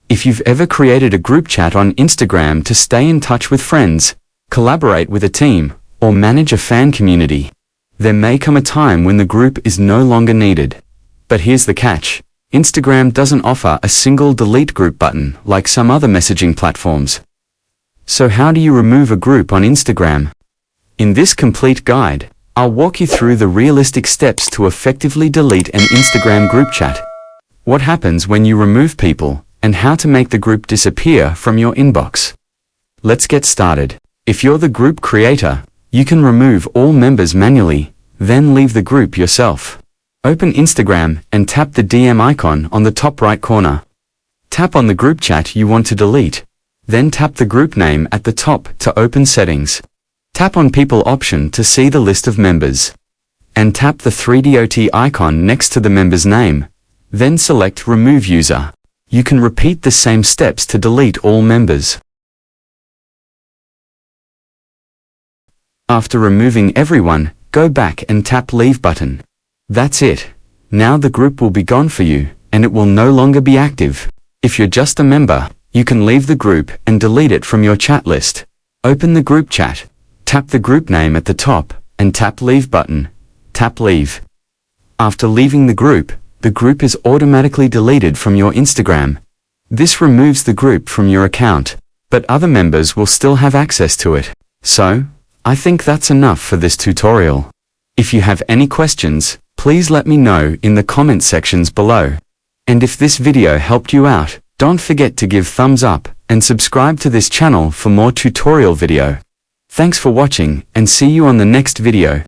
If you've ever created a group chat on Instagram to stay in touch with friends, collaborate with a team, or manage a fan community, there may come a time when the group is no longer needed. But here's the catch. Instagram doesn't offer a single delete group button like some other messaging platforms. So how do you remove a group on Instagram? In this complete guide, I'll walk you through the realistic steps to effectively delete an Instagram group chat. What happens when you remove people, and how to make the group disappear from your inbox. Let's get started. If you're the group creator, you can remove all members manually, then leave the group yourself. Open Instagram and tap the DM icon on the top right corner. Tap on the group chat you want to delete. Then tap the group name at the top to open settings. Tap on People option to see the list of members. And tap the 3-dot icon next to the member's name. Then select Remove User. You can repeat the same steps to delete all members. After removing everyone, go back and tap Leave button. That's it. Now the group will be gone for you, and it will no longer be active. If you're just a member, you can leave the group and delete it from your chat list. Open the group chat, tap the group name at the top, and tap Leave button. Tap Leave. After leaving the group is automatically deleted from your Instagram. This removes the group from your account, but other members will still have access to it. So, I think that's enough for this tutorial. If you have any questions, please let me know in the comment sections below. And if this video helped you out, don't forget to give thumbs up and subscribe to this channel for more tutorial video. Thanks for watching and see you on the next video.